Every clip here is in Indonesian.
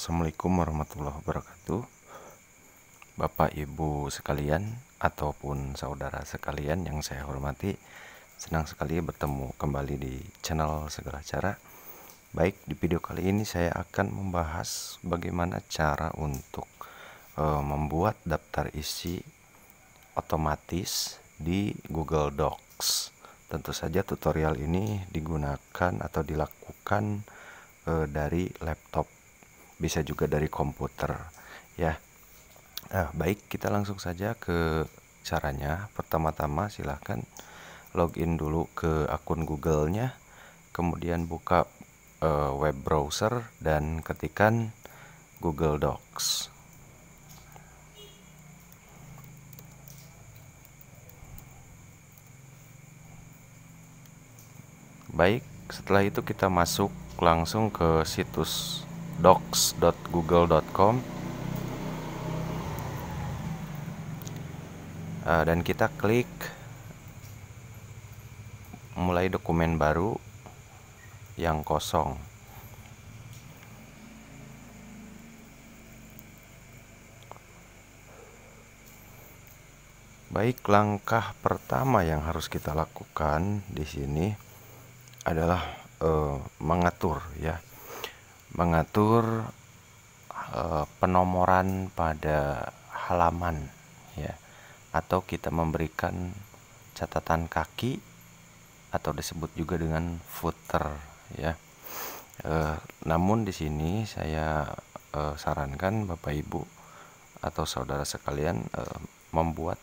Assalamualaikum warahmatullahi wabarakatuh. Bapak Ibu sekalian ataupun saudara sekalian yang saya hormati, senang sekali bertemu kembali di channel Segala Cara. Baik, di video kali ini saya akan membahas bagaimana cara untuk membuat daftar isi otomatis di Google Docs. Tentu saja tutorial ini digunakan atau dilakukan dari laptop, bisa juga dari komputer ya. Baik, kita langsung saja ke caranya. Pertama-tama silahkan login dulu ke akun Google-nya, kemudian buka web browser dan ketikan Google Docs. Baik, setelah itu kita masuk langsung ke situs docs.google.com dan kita klik mulai dokumen baru yang kosong. Baik, langkah pertama yang harus kita lakukan di sini adalah mengatur penomoran pada halaman ya, atau kita memberikan catatan kaki atau disebut juga dengan footer ya. Namun di sini saya sarankan Bapak Ibu atau saudara sekalian membuat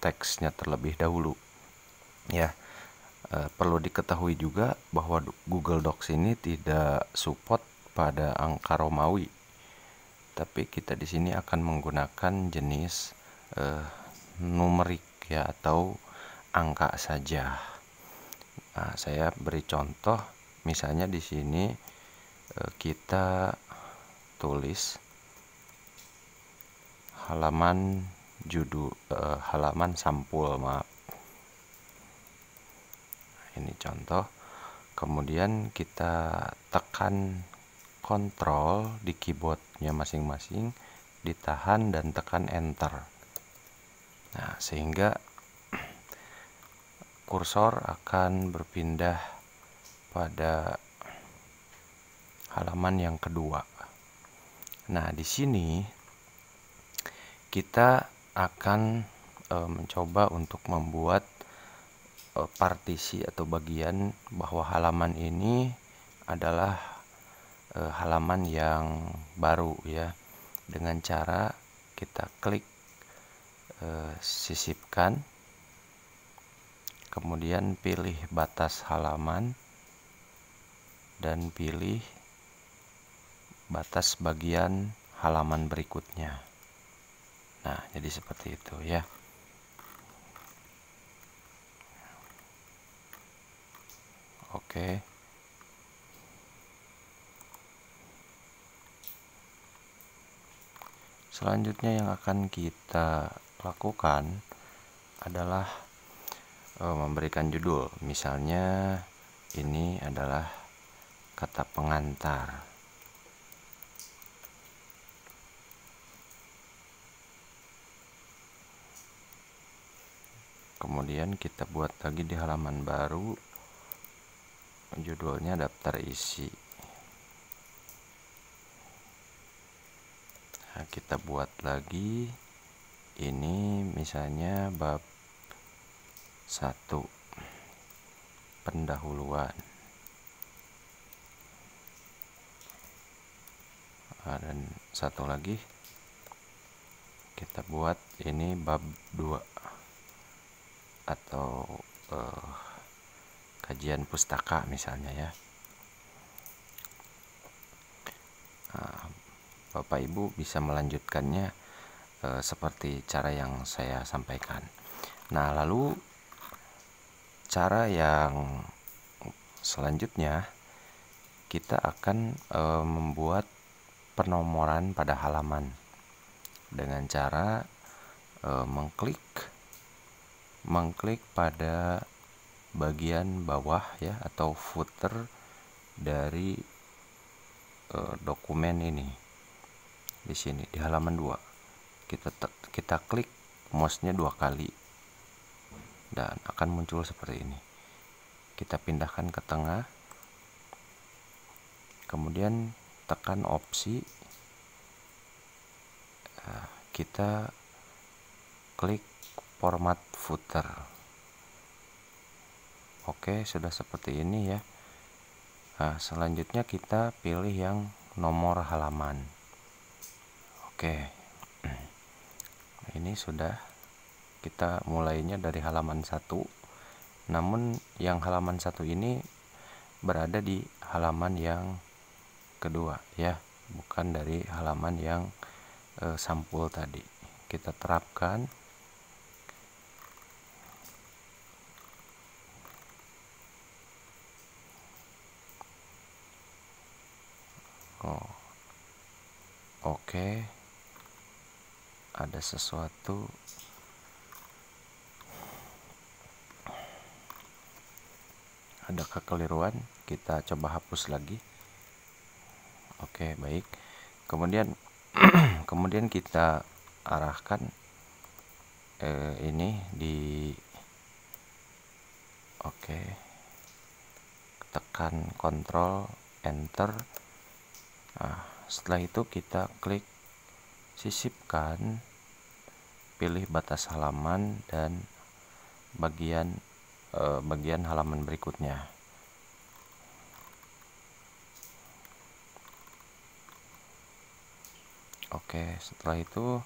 teksnya terlebih dahulu ya. Perlu diketahui juga bahwa Google Docs ini tidak support pada angka Romawi, tapi kita di sini akan menggunakan jenis numerik ya, atau angka saja. Nah, saya beri contoh, misalnya di sini kita tulis halaman halaman sampul, maaf. Ini contoh. Kemudian kita tekan kontrol di keyboardnya masing-masing, ditahan dan tekan enter. Nah, sehingga kursor akan berpindah pada halaman yang kedua. Nah, di sini kita akan mencoba untuk membuat partisi atau bagian bahwa halaman ini adalah halaman yang baru ya, dengan cara kita klik sisipkan, kemudian pilih batas halaman dan pilih batas bagian halaman berikutnya. Nah, jadi seperti itu ya. Oke. Selanjutnya yang akan kita lakukan adalah memberikan judul. Misalnya ini adalah kata pengantar. Kemudian kita buat lagi di halaman baru, judulnya daftar isi. Nah, kita buat lagi, ini misalnya bab 1, pendahuluan. Dan satu lagi kita buat ini bab 2 atau kajian pustaka misalnya ya. Nah, Bapak Ibu bisa melanjutkannya seperti cara yang saya sampaikan. Nah, lalu cara yang selanjutnya kita akan membuat penomoran pada halaman dengan cara mengklik pada bagian bawah ya, atau footer dari dokumen ini. Di sini di halaman 2 kita klik mouse-nya 2 kali dan akan muncul seperti ini. Kita pindahkan ke tengah, kemudian tekan opsi, kita klik format footer. Oke, sudah seperti ini ya. Nah, selanjutnya kita pilih yang nomor halaman. Oke, ini sudah, kita mulainya dari halaman 1. Namun yang halaman 1 ini berada di halaman yang kedua ya, bukan dari halaman yang sampul tadi. Kita terapkan. Oke, ada sesuatu. Ada kekeliruan, kita coba hapus lagi. Oke, baik. Kemudian kemudian kita arahkan ini di tekan Ctrl Enter. Nah, setelah itu kita klik sisipkan, pilih batas halaman dan bagian halaman berikutnya. Oke, setelah itu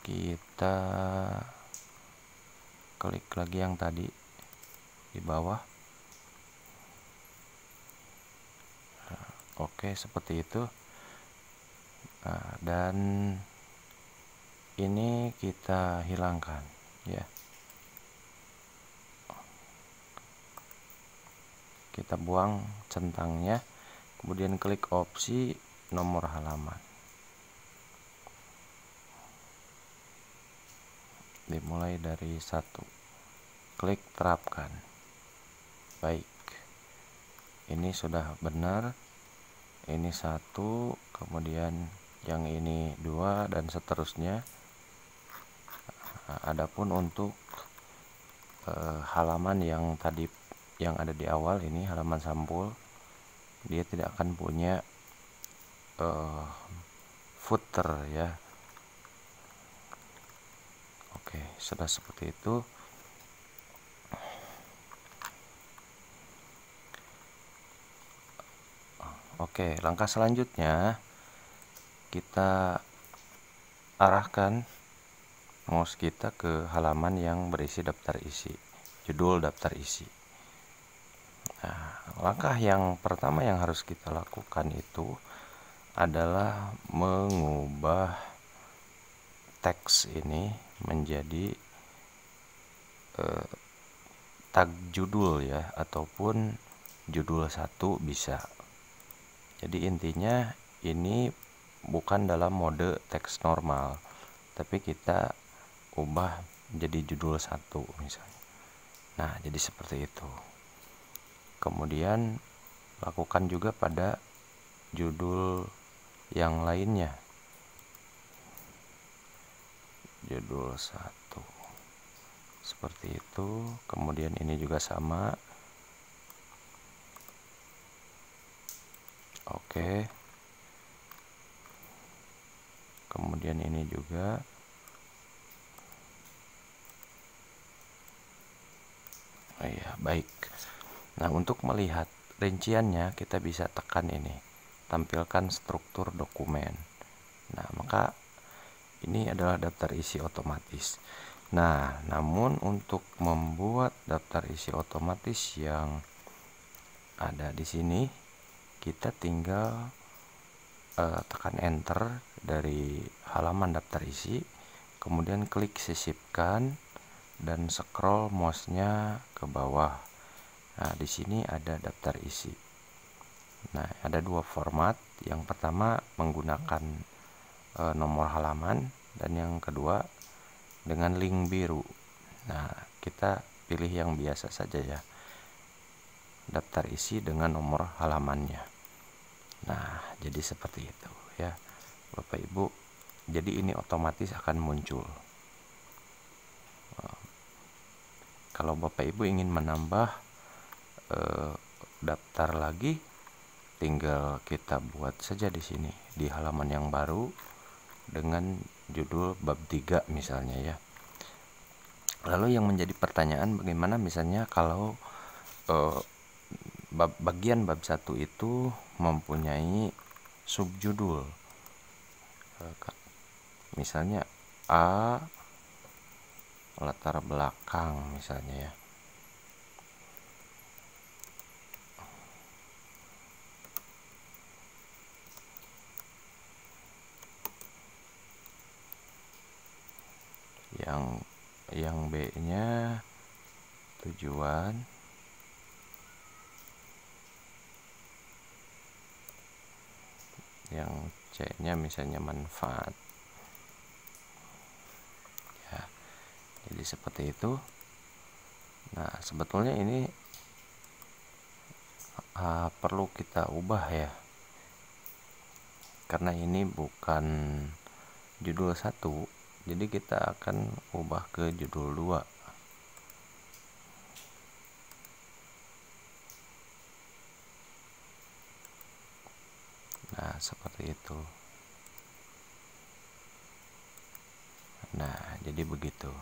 kita klik lagi yang tadi di bawah. Oke, seperti itu. Nah, dan ini kita hilangkan ya. Kita buang centangnya, kemudian klik opsi nomor halaman. Dimulai dari 1. Klik terapkan. Baik. Ini sudah benar. Ini 1, kemudian yang ini 2 dan seterusnya. Adapun untuk halaman yang tadi yang ada di awal, ini halaman sampul, dia tidak akan punya footer ya. Oke, sudah seperti itu. Oke, langkah selanjutnya kita arahkan mouse kita ke halaman yang berisi daftar isi, judul daftar isi. Nah, langkah yang pertama yang harus kita lakukan itu adalah mengubah teks ini menjadi tag judul ya, ataupun judul 1 bisa. Jadi intinya ini bukan dalam mode teks normal, tapi kita ubah menjadi judul 1 misalnya. Nah, jadi seperti itu. Kemudian lakukan juga pada judul yang lainnya. Judul 1 seperti itu. Kemudian ini juga sama. Oke. Kemudian ini juga. Oh iya, baik. Nah, untuk melihat rinciannya kita bisa tekan ini, tampilkan struktur dokumen. Nah, maka ini adalah daftar isi otomatis. Nah, namun untuk membuat daftar isi otomatis yang ada di sini, kita tinggal tekan enter dari halaman daftar isi, kemudian klik sisipkan dan scroll mouse-nya ke bawah. Nah, di sini ada daftar isi. Nah, ada 2 format. Yang pertama menggunakan nomor halaman, dan yang kedua dengan link biru. Nah, kita pilih yang biasa saja ya. daftar isi dengan nomor halamannya. Nah, jadi seperti itu ya Bapak Ibu. Jadi ini otomatis akan muncul. Kalau Bapak Ibu ingin menambah daftar lagi, tinggal kita buat saja di sini di halaman yang baru dengan judul bab 3 misalnya ya. Lalu yang menjadi pertanyaan, bagaimana misalnya kalau bagian bab 1 itu mempunyai subjudul, misalnya A latar belakang misalnya ya. Yang B-nya tujuan, yang C-nya misalnya manfaat ya. Jadi seperti itu. Nah, sebetulnya ini perlu kita ubah ya, karena ini bukan judul 1, jadi kita akan ubah ke judul 2. Nah, seperti itu. Nah, jadi begitu.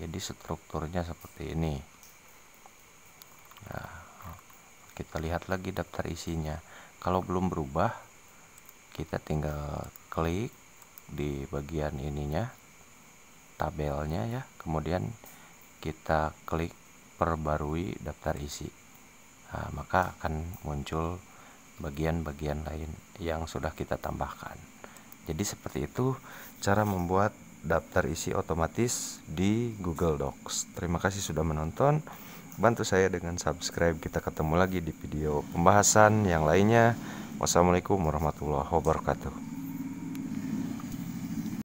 Jadi strukturnya seperti ini. Nah, kita lihat lagi daftar isinya. Kalau belum berubah, kita tinggal klik di bagian ininya, tabelnya ya. Kemudian kita klik perbarui daftar isi. Nah, maka akan muncul bagian-bagian lain yang sudah kita tambahkan. Jadi seperti itu cara membuat daftar isi otomatis di Google Docs. Terima kasih sudah menonton. Bantu saya dengan subscribe. Kita ketemu lagi di video pembahasan yang lainnya. Wassalamualaikum warahmatullahi wabarakatuh.